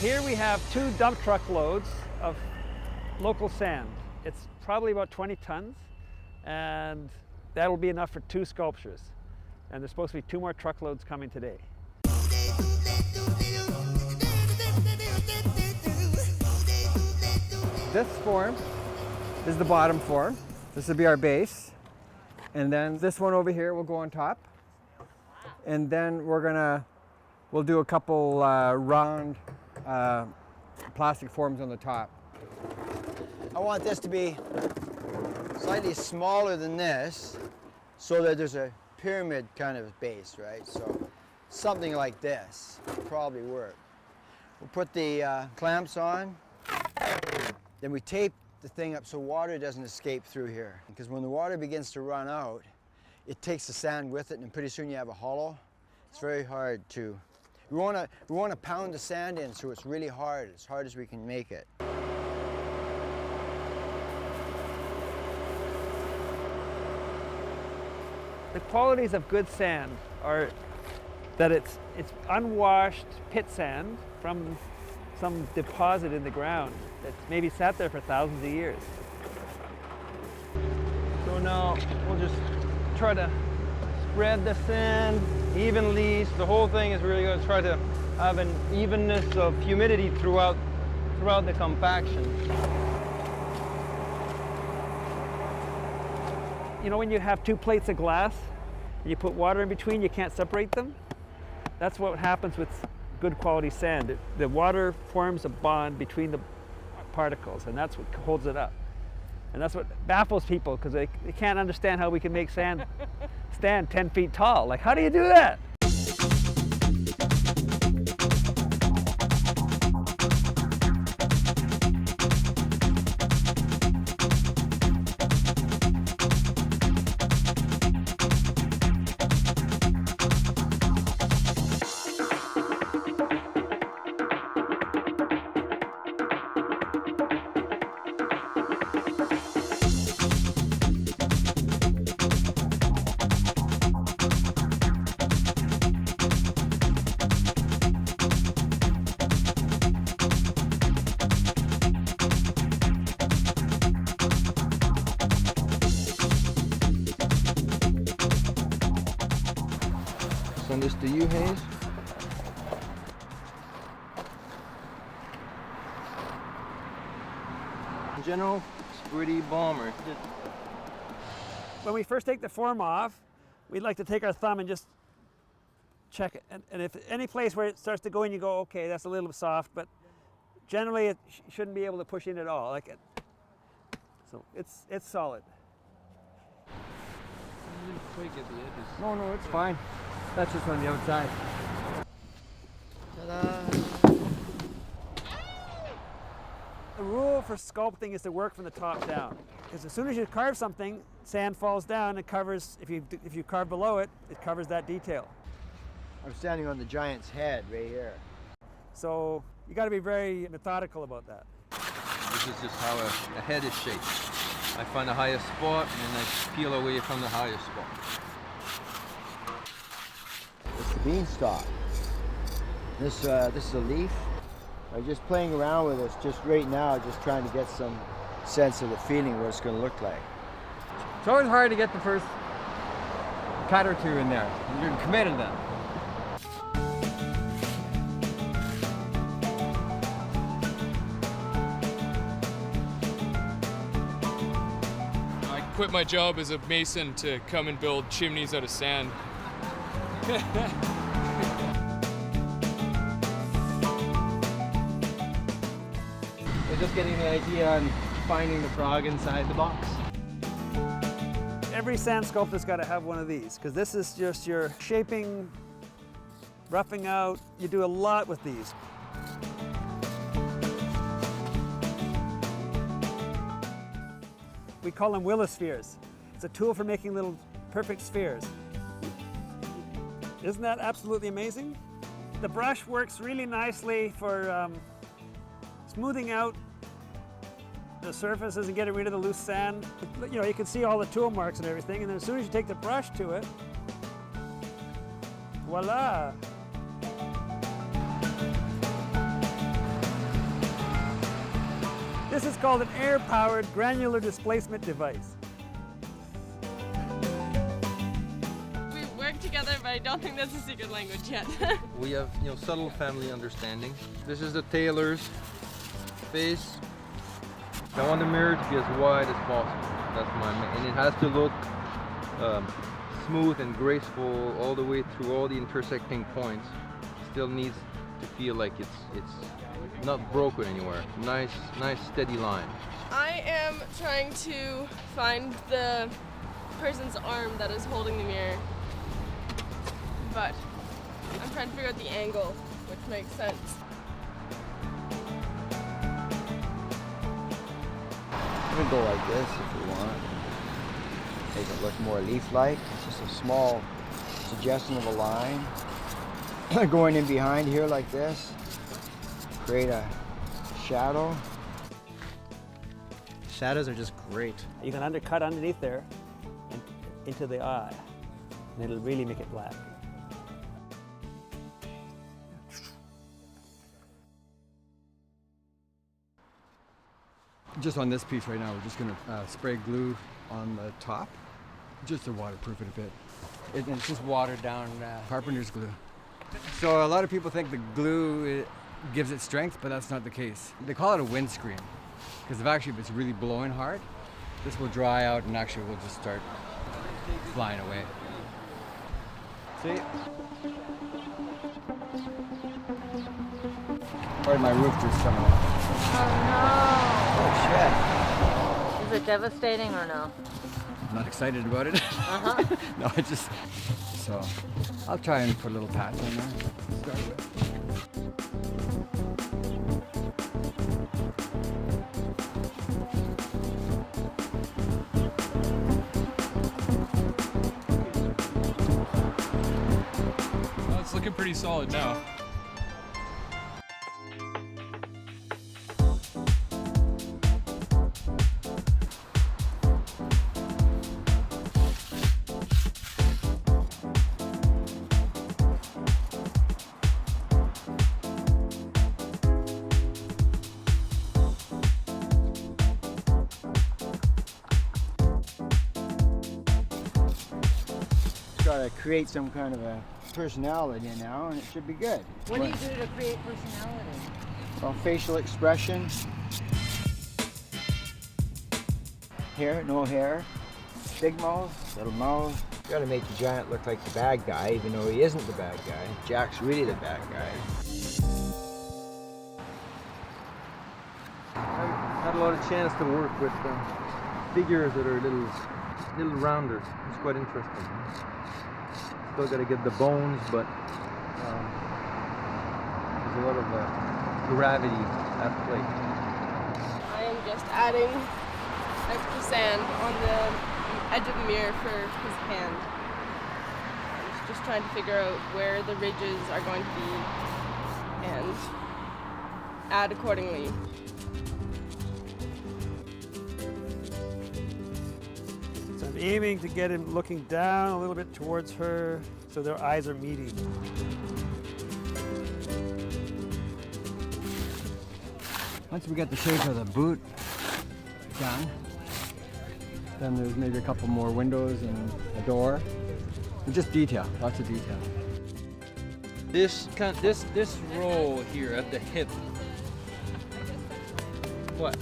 Here we have 2 dump truck loads of local sand. It's probably about 20 tons, and that'll be enough for 2 sculptures. And there's supposed to be 2 more truckloads coming today. This form is the bottom form. This will be our base. And then this one over here will go on top. And then we'll do a couple round plastic forms on the top. I want this to be slightly smaller than this so that there's a pyramid kind of base, right? So something like this would probably work. We'll put the clamps on, then we tape the thing up so water doesn't escape through here. Because when the water begins to run out, it takes the sand with it, and pretty soon you have a hollow. It's very hard to. We want to pound the sand in so it's really hard, as hard as we can make it. The qualities of good sand are that it's unwashed pit sand from some deposit in the ground that's maybe sat there for thousands of years. So now we'll just try to spread the sand evenly. So the whole thing is really going to try to have an evenness of humidity throughout the compaction. You know when you have 2 plates of glass and you put water in between, you can't separate them? That's what happens with good quality sand. The water forms a bond between the particles, and that's what holds it up. And that's what baffles people, because they can't understand how we can make sand stand 10 feet tall. Like, how do you do that? Send this to you, Hayes. In general, it's pretty bomber. When we first take the form off, we'd like to take our thumb and just check it. And if any place where it starts to go in, you go, okay, that's a little soft, but generally it shouldn't be able to push in at all. Like it. So it's solid. No, it's fine. That's just on the outside. Ta-da! The rule for sculpting is to work from the top down. Because as soon as you carve something, sand falls down and covers, if you carve below it, it covers that detail. I'm standing on the giant's head right here. So you got to be very methodical about that. This is just how a head is shaped. I find the highest spot and I peel away from the highest spot. It's the beanstalk. This is a leaf. I'm just playing around with this just right now, just trying to get some sense of the feeling what it's going to look like. It's always hard to get the first cut or 2 in there. You're committed then. I quit my job as a mason to come and build chimneys out of sand. We're just getting the idea on finding the frog inside the box. Every sand sculptor's got to have one of these, because this is just your shaping, roughing out. You do a lot with these. We call them willospheres. It's a tool for making little perfect spheres. Isn't that absolutely amazing? The brush works really nicely for smoothing out the surfaces and getting rid of the loose sand. You know, you can see all the tool marks and everything, and then as soon as you take the brush to it, voila! This is called an air-powered granular displacement device. We work together, but I don't think that's a secret language yet. We have, subtle family understanding. This is the tailor's face. I want the mirror to be as wide as possible. That's and it has to look smooth and graceful all the way through all the intersecting points. Still needs to feel like it's not broken anywhere. Nice steady line. I am trying to find the person's arm that is holding the mirror, but I'm trying to figure out the angle, which makes sense. You can go like this if you want. Make it look more leaf-like. It's just a small suggestion of a line. Going in behind here like this. Create a shadow. Shadows are just great. You can undercut underneath there and into the eye, and it'll really make it black. Just on this piece right now, we're just gonna spray glue on the top, just to waterproof it a bit. It's just watered down carpenter's glue. So a lot of people think the glue gives it strength, but that's not the case. They call it a windscreen, because if it's really blowing hard, this will dry out and actually will just start flying away. See? Or my roof just coming off. Oh shit. Is it devastating or no? I'm not excited about it. No, so I'll try and put a little patch on there to start with. Well, it's looking pretty solid now. Gotta create some kind of a personality now, and it should be good. What do you do to create personality? Well, facial expression. Hair, no hair. Big mouth, little mouth. Gotta make the giant look like the bad guy, even though he isn't the bad guy. Jack's really the bad guy. I had a lot of chance to work with figures that are a little rounder. It's quite interesting. Still got to get the bones, but there's a lot of gravity at play. I am just adding extra sand on the edge of the mirror for his hand. I'm just trying to figure out where the ridges are going to be and add accordingly. So I'm aiming to get him looking down a little bit towards her so their eyes are meeting. Once we get the shape of the boot done, then there's maybe a couple more windows and a door. And just detail, lots of detail. This roll here at the hip. What?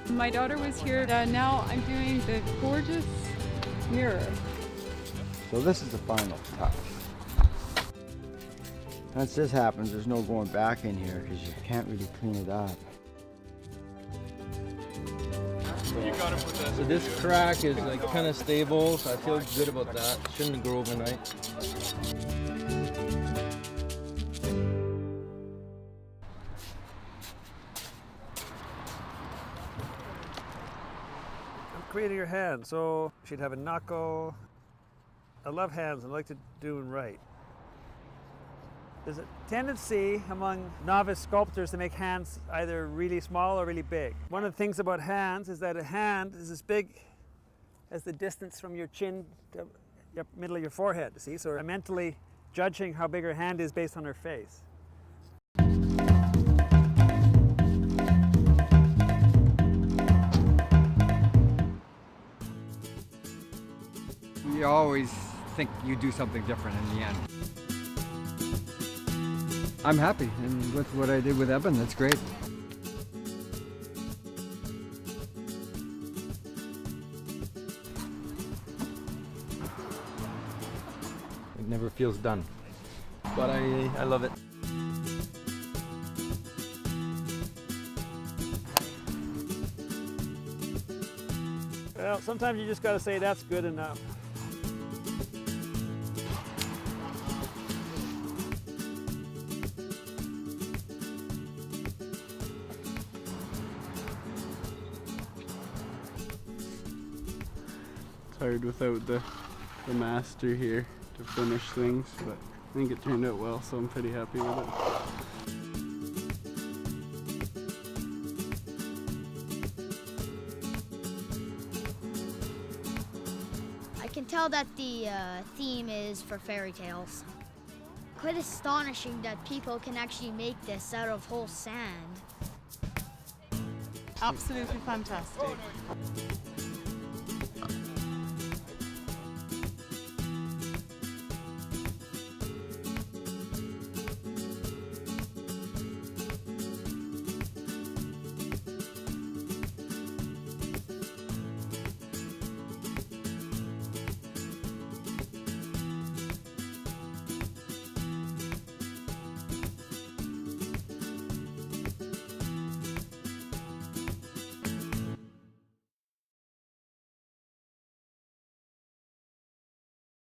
My daughter was here, now I'm doing the gorgeous mirror. So this is the final touch. Once this happens, there's no going back in here because you can't really clean it up. You got him with that. So this crack is like kind of stable, so I feel good about that. Shouldn't grow overnight. Creating her hand, so she'd have a knuckle. I love hands, I like to do them right. There's a tendency among novice sculptors to make hands either really small or really big. One of the things about hands is that a hand is as big as the distance from your chin to the middle of your forehead, see? So I'm mentally judging how big her hand is based on her face. you always think you do something different in the end. I'm happy, and with what I did with Eben, that's great. It never feels done, but I love it. Well, sometimes you just got to say that's good enough. It's hard without the master here to finish things, but I think it turned out well, so I'm pretty happy with it. I can tell that the theme is for fairy tales. Quite astonishing that people can actually make this out of whole sand. Absolutely fantastic.